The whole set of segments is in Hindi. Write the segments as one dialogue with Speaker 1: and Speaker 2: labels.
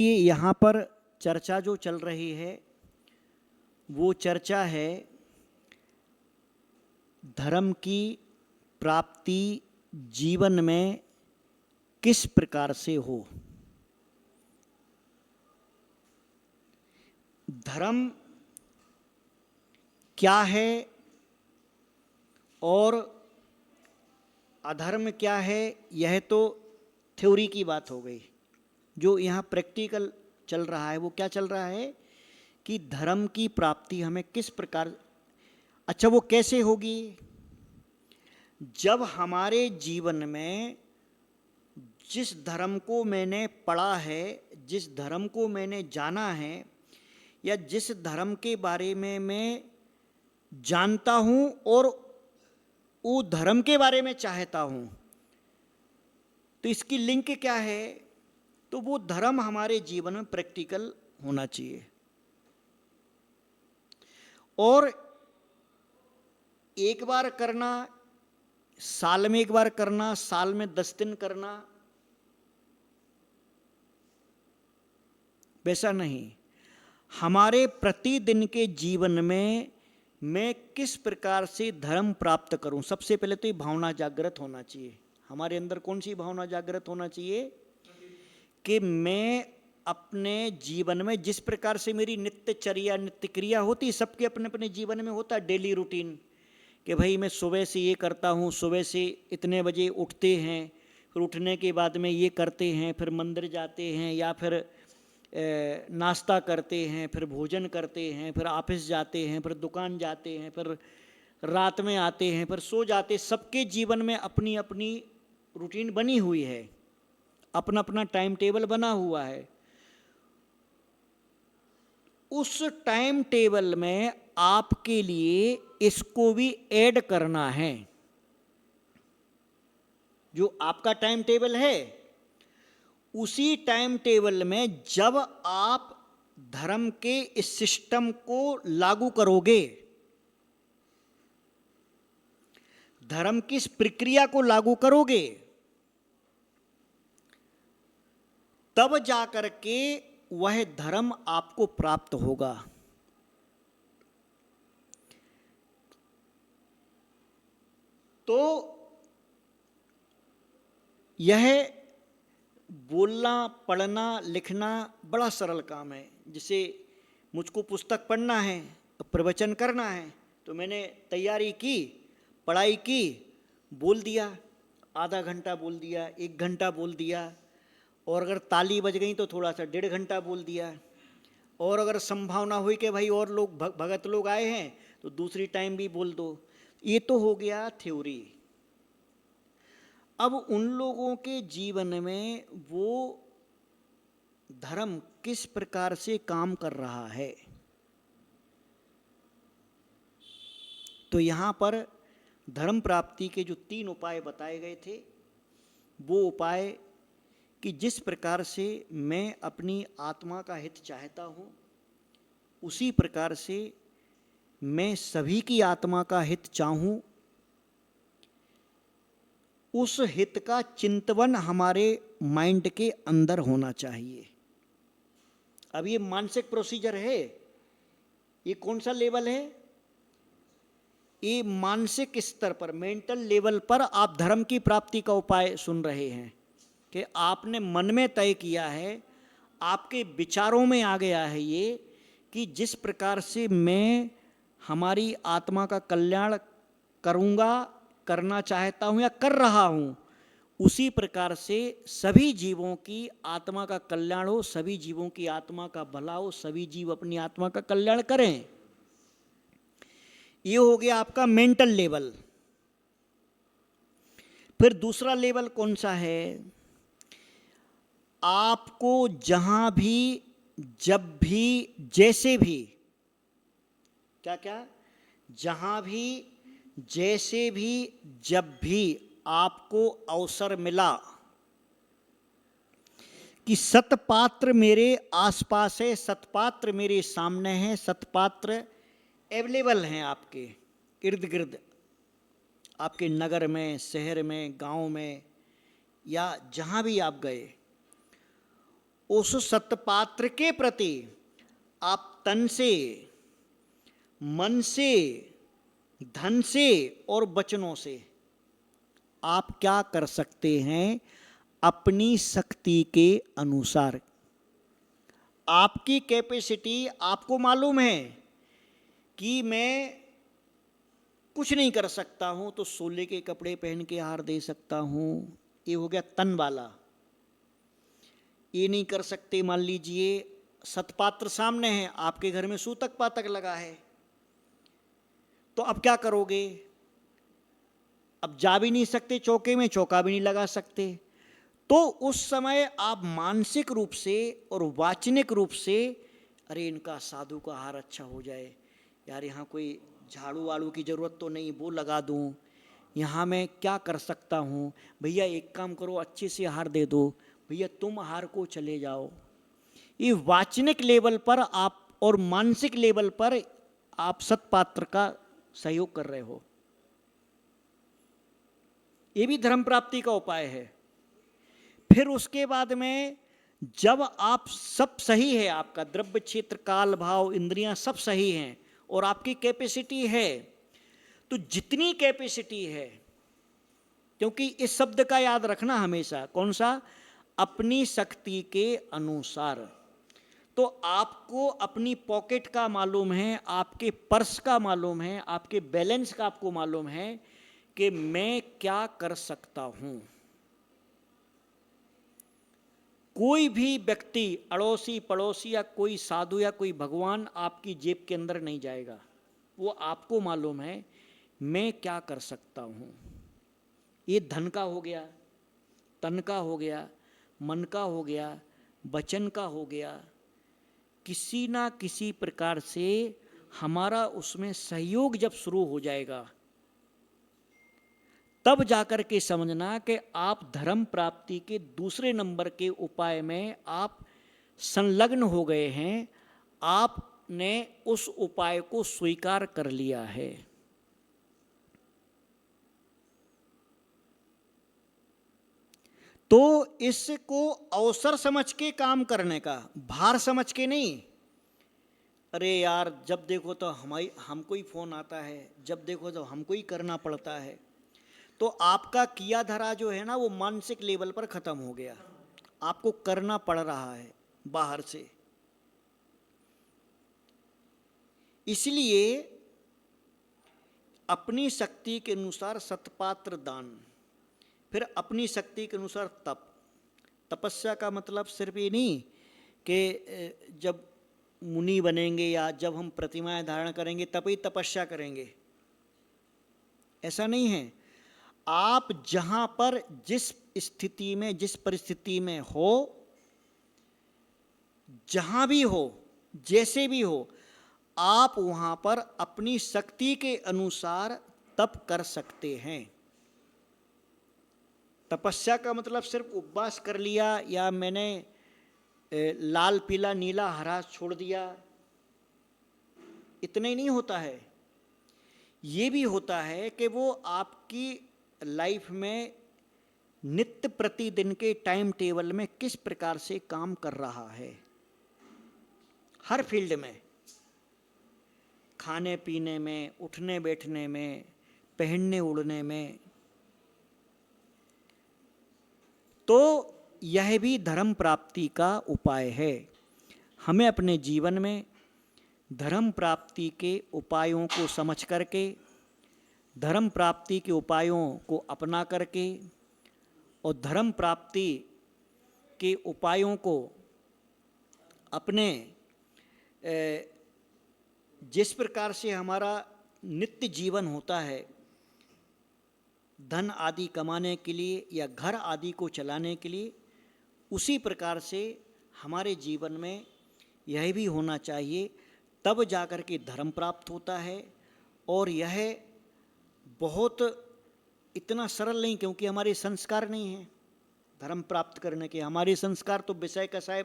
Speaker 1: ये यहाँ पर चर्चा जो चल रही है वो चर्चा है धर्म की प्राप्ति जीवन में किस प्रकार से हो। धर्म क्या है और अधर्म क्या है, यह तो थ्योरी की बात हो गई। जो यहाँ प्रैक्टिकल चल रहा है वो क्या चल रहा है कि धर्म की प्राप्ति हमें किस प्रकार, अच्छा वो कैसे होगी? जब हमारे जीवन में जिस धर्म को मैंने पढ़ा है, जिस धर्म को मैंने जाना है, या जिस धर्म के बारे में मैं जानता हूं और वो धर्म के बारे में चाहता हूं, तो इसकी लिंक क्या है? तो वो धर्म हमारे जीवन में प्रैक्टिकल होना चाहिए। और एक बार करना, साल में एक बार करना, साल में 10 दिन करना, वैसा नहीं। हमारे प्रतिदिन के जीवन में मैं किस प्रकार से धर्म प्राप्त करूं, सबसे पहले तो ये भावना जागृत होना चाहिए। हमारे अंदर कौन सी भावना जागृत होना चाहिए कि मैं अपने जीवन में जिस प्रकार से मेरी नित्यचर्या नित्य क्रिया होती, सबके अपने अपने जीवन में होता है डेली रूटीन, कि भाई मैं सुबह से ये करता हूँ, सुबह से इतने बजे उठते हैं, फिर उठने के बाद में ये करते हैं, फिर मंदिर जाते हैं, या फिर नाश्ता करते हैं, फिर भोजन करते हैं, फिर ऑफिस जाते हैं, फिर दुकान जाते हैं, फिर रात में आते हैं, फिर सो जाते। सबके जीवन में अपनी अपनी रूटीन बनी हुई है, अपना अपना टाइम टेबल बना हुआ है। उस टाइम टेबल में आपके लिए इसको भी ऐड करना है। जो आपका टाइम टेबल है, उसी टाइम टेबल में जब आप धर्म के इस सिस्टम को लागू करोगे, धर्म की इस प्रक्रिया को लागू करोगे, तब जाकर के वह धर्म आपको प्राप्त होगा। तो यह बोलना, पढ़ना, लिखना बड़ा सरल काम है। जैसे मुझको पुस्तक पढ़ना है, प्रवचन करना है, तो मैंने तैयारी की, पढ़ाई की, बोल दिया, आधा घंटा बोल दिया, 1 घंटा बोल दिया, और अगर ताली बज गई तो थोड़ा सा 1.5 घंटा बोल दिया, और अगर संभावना हुई कि भाई और लोग भगत लोग आए हैं तो दूसरी टाइम भी बोल दो। ये तो हो गया थ्योरी। अब उन लोगों के जीवन में वो धर्म किस प्रकार से काम कर रहा है, तो यहाँ पर धर्म प्राप्ति के जो 3 उपाय बताए गए थे, वो उपाय कि जिस प्रकार से मैं अपनी आत्मा का हित चाहता हूँ, उसी प्रकार से मैं सभी की आत्मा का हित चाहूँ, उस हित का चिंतन हमारे माइंड के अंदर होना चाहिए। अब ये मानसिक प्रोसीजर है, ये कौन सा लेवल है? ये मानसिक स्तर पर, मेंटल लेवल पर आप धर्म की प्राप्ति का उपाय सुन रहे हैं कि आपने मन में तय किया है, आपके विचारों में आ गया है ये कि जिस प्रकार से मैं हमारी आत्मा का कल्याण करूँगा, करना चाहता हूँ या कर रहा हूँ, उसी प्रकार से सभी जीवों की आत्मा का कल्याण हो, सभी जीवों की आत्मा का भला हो, सभी जीव अपनी आत्मा का कल्याण करें। ये हो गया आपका मेंटल लेवल। फिर दूसरा लेवल कौन सा है? आपको जहां भी, जब भी, जैसे भी, क्या क्या, जहां भी, जैसे भी, जब भी आपको अवसर मिला कि सतपात्र मेरे आसपास है, सतपात्र मेरे सामने है, सतपात्र अवेलेबल हैं आपके इर्द गिर्द, आपके नगर में, शहर में, गांव में, या जहां भी आप गए, उस सत्पात्र के प्रति आप तन से, मन से, धन से और वचनों से आप क्या कर सकते हैं? अपनी शक्ति के अनुसार। आपकी कैपेसिटी, आपको मालूम है कि मैं कुछ नहीं कर सकता हूं, तो सोले के कपड़े पहन के हार दे सकता हूं। ये हो गया तन वाला। ये नहीं कर सकते, मान लीजिए सतपात्र सामने है, आपके घर में सूतक पातक लगा है, तो अब क्या करोगे? अब जा भी नहीं सकते चौके में, चौका भी नहीं लगा सकते। तो उस समय आप मानसिक रूप से और वाचनिक रूप से, अरे इनका साधु का हार अच्छा हो जाए, यार यहाँ कोई झाड़ू वाड़ू की ज़रूरत तो नहीं, वो लगा दूँ, यहाँ मैं क्या कर सकता हूँ, भैया एक काम करो अच्छे से हार दे दो, भैया तुम हार को चले जाओ। ये वाचनिक लेवल पर आप और मानसिक लेवल पर आप सत्पात्र का सहयोग कर रहे हो। ये भी धर्म प्राप्ति का उपाय है। फिर उसके बाद में जब आप सब सही है, आपका द्रव्य क्षेत्र, काल, भाव, इंद्रियां सब सही हैं और आपकी कैपेसिटी है, तो जितनी कैपेसिटी है, क्योंकि इस शब्द का याद रखना हमेशा, कौन सा? अपनी शक्ति के अनुसार। तो आपको अपनी पॉकेट का मालूम है, आपके पर्स का मालूम है, आपके बैलेंस का आपको मालूम है कि मैं क्या कर सकता हूं। कोई भी व्यक्ति, अड़ोसी पड़ोसी या कोई साधु या कोई भगवान आपकी जेब के अंदर नहीं जाएगा। वो आपको मालूम है मैं क्या कर सकता हूं। ये धन का हो गया, तन का हो गया, मन का हो गया, वचन का हो गया। किसी ना किसी प्रकार से हमारा उसमें सहयोग जब शुरू हो जाएगा, तब जाकर के समझना कि आप धर्म प्राप्ति के दूसरे नंबर के उपाय में आप संलग्न हो गए हैं, आपने उस उपाय को स्वीकार कर लिया है। तो इसको अवसर समझ के काम करने का, भार समझ के नहीं। अरे यार जब देखो तो हमको ही फोन आता है, जब देखो तो हमको ही करना पड़ता है। तो आपका किया धरा जो है ना, वो मानसिक लेवल पर खत्म हो गया, आपको करना पड़ रहा है बाहर से। इसलिए अपनी शक्ति के अनुसार सतपात्र दान, फिर अपनी शक्ति के अनुसार तप। तपस्या का मतलब सिर्फ ये नहीं कि जब मुनि बनेंगे या जब हम प्रतिमाएं धारण करेंगे तब ही तपस्या करेंगे, ऐसा नहीं है। आप जहां पर जिस स्थिति में, जिस परिस्थिति में हो, जहां भी हो, जैसे भी हो, आप वहां पर अपनी शक्ति के अनुसार तप कर सकते हैं। तपस्या का मतलब सिर्फ उपवास कर लिया या मैंने लाल पीला नीला हरा छोड़ दिया, इतना ही नहीं होता है। ये भी होता है कि वो आपकी लाइफ में नित्य प्रतिदिन के टाइम टेबल में किस प्रकार से काम कर रहा है, हर फील्ड में, खाने पीने में, उठने बैठने में, पहनने ओढ़ने में। तो यह भी धर्म प्राप्ति का उपाय है। हमें अपने जीवन में धर्म प्राप्ति के उपायों को समझ करके, धर्म प्राप्ति के उपायों को अपना करके और धर्म प्राप्ति के उपायों को अपने जिस प्रकार से हमारा नित्य जीवन होता है, धन आदि कमाने के लिए या घर आदि को चलाने के लिए, उसी प्रकार से हमारे जीवन में यह भी होना चाहिए, तब जाकर के धर्म प्राप्त होता है। और यह बहुत इतना सरल नहीं, क्योंकि हमारे संस्कार नहीं हैं धर्म प्राप्त करने के। हमारे संस्कार तो विषय कसाय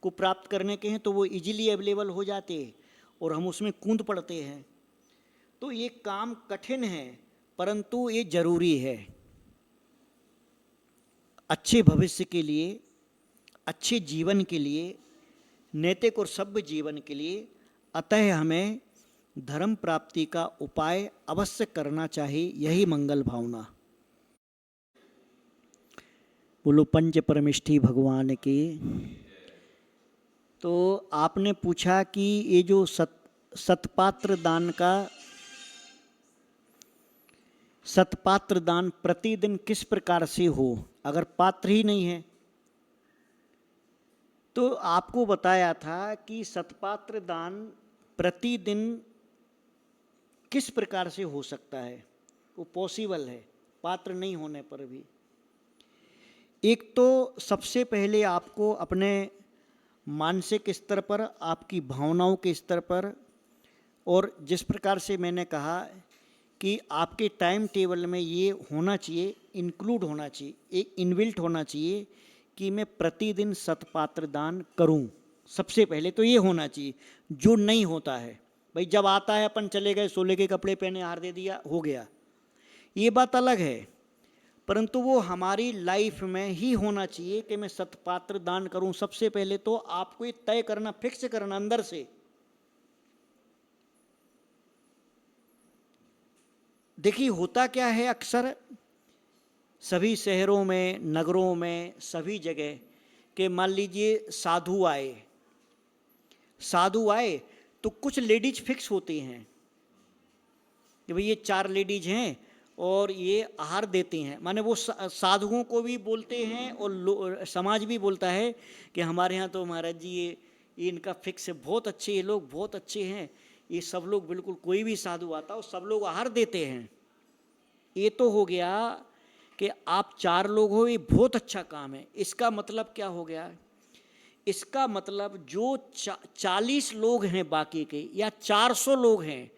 Speaker 1: को प्राप्त करने के हैं, तो वो इजीली अवेलेबल हो जाते हैं और हम उसमें कूद पड़ते हैं। तो ये काम कठिन है, परंतु ये जरूरी है अच्छे भविष्य के लिए, अच्छे जीवन के लिए, नैतिक और सभ्य जीवन के लिए, अतः हमें धर्म प्राप्ति का उपाय अवश्य करना चाहिए। यही मंगल भावना। बोलो पंच परमिष्ठी भगवान की। तो आपने पूछा कि ये जो सतपात्र दान प्रतिदिन किस प्रकार से हो, अगर पात्र ही नहीं है। तो आपको बताया था कि सतपात्र दान प्रतिदिन किस प्रकार से हो सकता है, वो पॉसिबल है पात्र नहीं होने पर भी। एक तो सबसे पहले आपको अपने मानसिक स्तर पर, आपकी भावनाओं के स्तर पर, और जिस प्रकार से मैंने कहा कि आपके टाइम टेबल में ये होना चाहिए, इंक्लूड होना चाहिए, एक इनबिल्ट होना चाहिए कि मैं प्रतिदिन सतपात्र दान करूं। सबसे पहले तो ये होना चाहिए, जो नहीं होता है। भाई जब आता है अपन चले गए, सोले के कपड़े पहने, हार दे दिया, हो गया, ये बात अलग है। परंतु वो हमारी लाइफ में ही होना चाहिए कि मैं सतपात्र दान करूं। सबसे पहले तो आपको ये तय करना, फिक्स करना अंदर से। देखिए होता क्या है, अक्सर सभी शहरों में, नगरों में, सभी जगह के, मान लीजिए साधु आए तो कुछ लेडीज फिक्स होती हैं कि भाई ये 4 लेडीज हैं और ये आहार देती हैं। माने वो साधुओं को भी बोलते हैं और समाज भी बोलता है कि हमारे यहाँ तो महाराज जी ये इनका फिक्स है, बहुत अच्छे, ये लोग बहुत अच्छे हैं, ये सब लोग बिल्कुल, कोई भी साधु आता हो सब लोग आहार देते हैं। ये तो हो गया कि आप 4 लोग हो, ये बहुत अच्छा काम है। इसका मतलब क्या हो गया? इसका मतलब जो 40 लोग हैं बाकी के, या 400 लोग हैं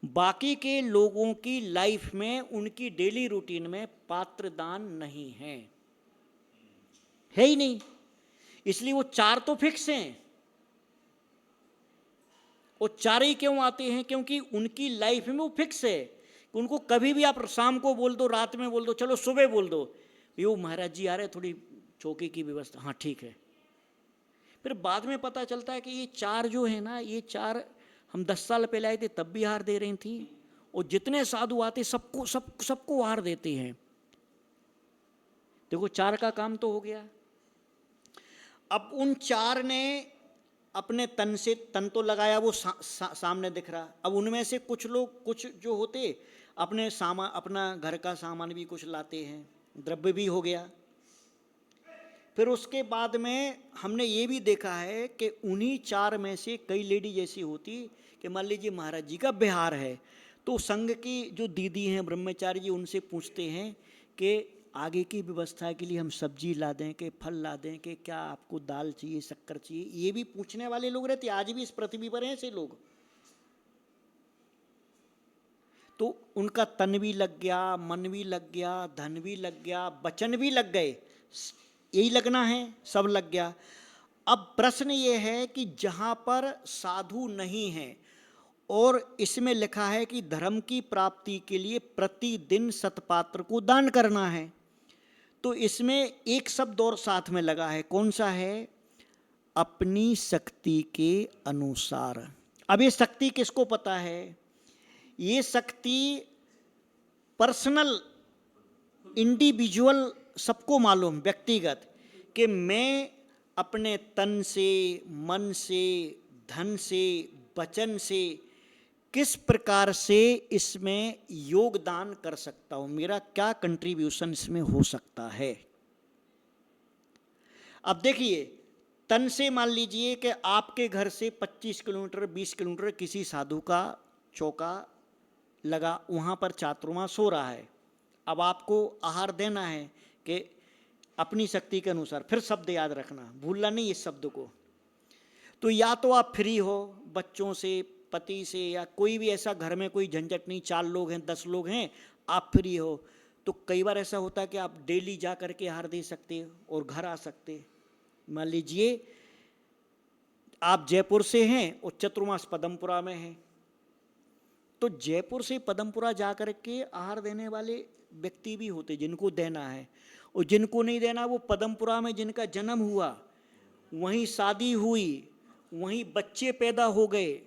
Speaker 1: बाकी के लोगों की लाइफ में, उनकी डेली रूटीन में पात्र दान नहीं है ही नहीं। इसलिए वो 4 तो फिक्स हैं। वो 4 ही क्यों आते हैं? क्योंकि उनकी लाइफ में वो फिक्स है। उनको कभी भी आप शाम को बोल दो, रात में बोल दो, चलो सुबह बोल दो, यो महाराज जी आ रहे, थोड़ी चौकी की व्यवस्था, हाँ ठीक है। फिर बाद में पता चलता है कि ये 4 जो है ना, ये 4 हम 10 साल पहले आए थे तब भी हार दे रही थी, और जितने साधु आते सबको हार देते हैं। देखो 4 का काम तो हो गया। अब उन 4 ने अपने तन तो लगाया, वो सामने दिख रहा। अब उनमें से कुछ लोग, कुछ जो होते अपने अपना घर का सामान भी कुछ लाते हैं, द्रव्य भी हो गया। फिर उसके बाद में हमने ये भी देखा है कि उन्हीं 4 में से कई लेडी जैसी होती कि मान लीजिए महाराज जी का बिहार है, तो संघ की जो दीदी हैं ब्रह्मचारी जी, उनसे पूछते हैं कि आगे की व्यवस्था के लिए हम सब्जी ला दें कि फल ला दें, कि क्या आपको दाल चाहिए, शक्कर चाहिए। ये भी पूछने वाले लोग रहते, आज भी इस पृथ्वी पर हैं ऐसे लोग। तो उनका तन भी लग गया, मन भी लग गया, धन भी लग गया, वचन भी लग गए, यही लगना है, सब लग गया। अब प्रश्न ये है कि जहां पर साधु नहीं है और इसमें लिखा है कि धर्म की प्राप्ति के लिए प्रतिदिन सतपात्र को दान करना है, तो इसमें एक शब्द और साथ में लगा है, कौन सा है? अपनी शक्ति के अनुसार। अब ये शक्ति किसको पता है? ये शक्ति पर्सनल, इंडिविजुअल, सबको मालूम, व्यक्तिगत, कि मैं अपने तन से, मन से, धन से, वचन से किस प्रकार से इसमें योगदान कर सकता हूं, मेरा क्या कंट्रीब्यूशन इसमें हो सकता है। अब देखिए, तन से मान लीजिए कि आपके घर से 25 किलोमीटर, 20 किलोमीटर किसी साधु का चौका लगा, वहां पर चातुर्मा सो रहा है। अब आपको आहार देना है कि अपनी शक्ति के अनुसार। फिर शब्द याद रखना, भूलना नहीं इस शब्द को। तो या तो आप फ्री हो बच्चों से, पति से, या कोई भी ऐसा घर में कोई झंझट नहीं, 4 लोग हैं, 10 लोग हैं, आप फ्री हो, तो कई बार ऐसा होता है कि आप डेली जा करके आहार दे सकते हो और घर आ सकते। मान लीजिए आप जयपुर से हैं और चतुर्मास पदमपुरा में है, तो जयपुर से पदमपुरा जा करके आहार देने वाले व्यक्ति भी होते जिनको देना है, और जिनको नहीं देना वो पदमपुरा में जिनका जन्म हुआ वहीं शादी हुई, वहीं बच्चे पैदा हो गए,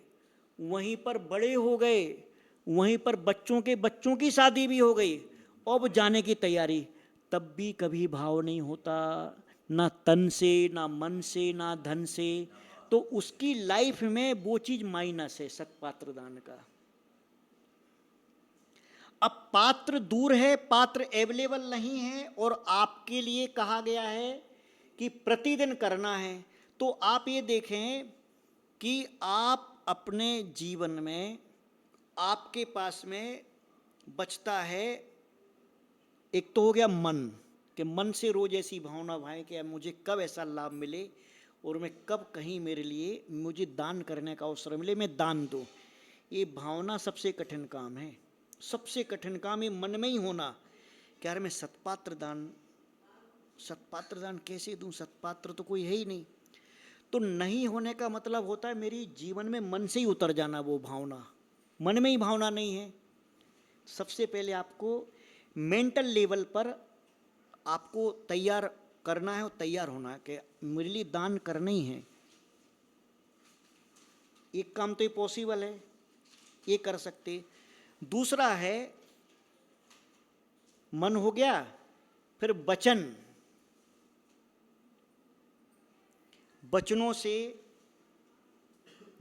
Speaker 1: वहीं पर बड़े हो गए, वहीं पर बच्चों के बच्चों की शादी भी हो गई, अब जाने की तैयारी, तब भी कभी भाव नहीं होता, ना तन से, ना मन से, ना धन से। तो उसकी लाइफ में वो चीज माइनस है सत्पात्र दान का। अब पात्र दूर है, पात्र अवेलेबल नहीं है, और आपके लिए कहा गया है कि प्रतिदिन करना है। तो आप ये देखें कि आप अपने जीवन में, आपके पास में बचता है, एक तो हो गया मन, कि मन से रोज ऐसी भावना भाए कि मुझे कब ऐसा लाभ मिले और मैं कब कहीं मेरे लिए मुझे दान करने का अवसर मिले, मैं दान दूं। ये भावना सबसे कठिन काम है, सबसे कठिन काम ये मन में ही होना कि यार मैं सत्पात्र दान कैसे दूं, सत्पात्र तो कोई है ही नहीं। तो नहीं होने का मतलब होता है मेरी जीवन में मन से ही उतर जाना, वो भावना मन में ही भावना नहीं है। सबसे पहले आपको मेंटल लेवल पर आपको तैयार करना है और तैयार होना है कि मेरे लिए दान करना ही है। एक काम तो ये पॉसिबल है, ये कर सकते। दूसरा है, मन हो गया, फिर वचन, वचनों से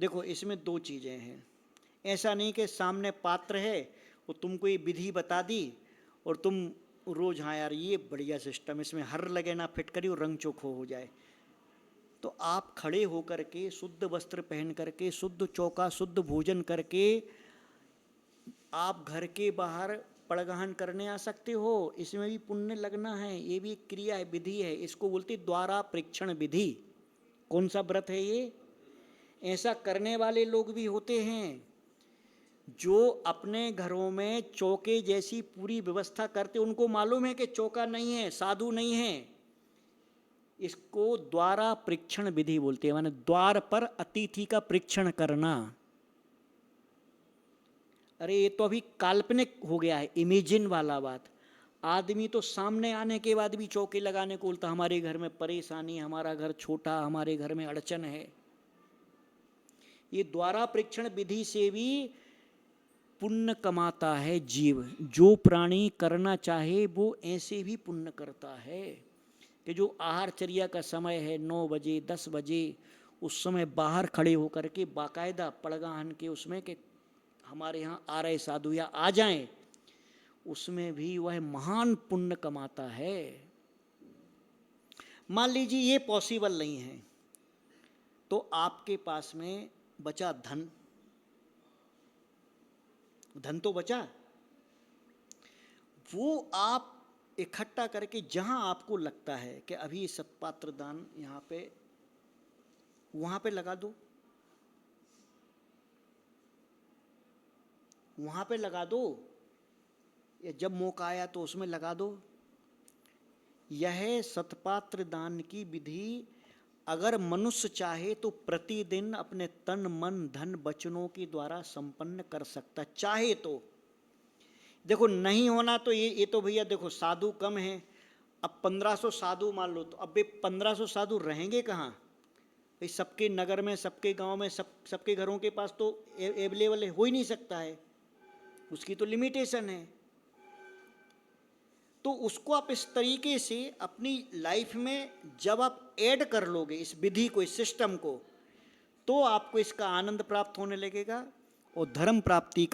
Speaker 1: देखो इसमें दो चीजें हैं। ऐसा नहीं कि सामने पात्र है और तुमको ये विधि बता दी और तुम रोज हाँ यार ये बढ़िया सिस्टम, इसमें हर लगे ना फिट करी और रंग चोखो हो जाए। तो आप खड़े होकर के शुद्ध वस्त्र पहन करके, शुद्ध चौका, शुद्ध भोजन करके आप घर के बाहर पड़गहन करने आ सकते हो। इसमें भी पुण्य लगना है, ये भी एक क्रिया है, विधि है। इसको बोलते द्वारा प्रेक्षण विधि। कौन सा व्रत है ये? ऐसा करने वाले लोग भी होते हैं जो अपने घरों में चौके जैसी पूरी व्यवस्था करते, उनको मालूम है कि चौका नहीं है, साधु नहीं है। इसको द्वारा परीक्षण विधि बोलते हैं, माने द्वार पर अतिथि का परीक्षण करना। अरे ये तो अभी काल्पनिक हो गया है, इमेजिन वाला बात। आदमी तो सामने आने के बाद भी चौके लगाने को बोलता, हमारे घर में परेशानी, हमारा घर छोटा, हमारे घर में अड़चन है। ये द्वारा परीक्षण विधि से भी पुण्य कमाता है जीव। जो प्राणी करना चाहे वो ऐसे भी पुण्य करता है कि जो आहारचर्या का समय है 9 बजे 10 बजे, उस समय बाहर खड़े होकर के बाकायदा पड़गाहन के उसमें कि हमारे यहाँ आ रहे साधु या आ जाएं, उसमें भी वह महान पुण्य कमाता है। मान लीजिए ये पॉसिबल नहीं है, तो आपके पास में बचा धन। धन तो बचा, वो आप इकट्ठा करके जहां आपको लगता है कि अभी सत्पात्र दान यहां पे, वहां पे लगा दो, वहां पे लगा दो, या जब मौका आया तो उसमें लगा दो। यह सत्पात्र दान की विधि अगर मनुष्य चाहे तो प्रतिदिन अपने तन मन धन वचनों के द्वारा संपन्न कर सकता, चाहे तो। देखो नहीं होना तो ये तो भैया देखो साधु कम हैं। अब 1500 साधु मान लो, तो अब ये 1500 साधु रहेंगे कहाँ भाई? सबके नगर में, सबके गांव में, सबके घरों के पास तो अवेलेबल हो ही नहीं सकता है, उसकी तो लिमिटेशन है। तो उसको आप इस तरीके से अपनी लाइफ में जब आप ऐड कर लोगे इस विधि को, इस सिस्टम को, तो आपको इसका आनंद प्राप्त होने लगेगा और धर्म प्राप्ति का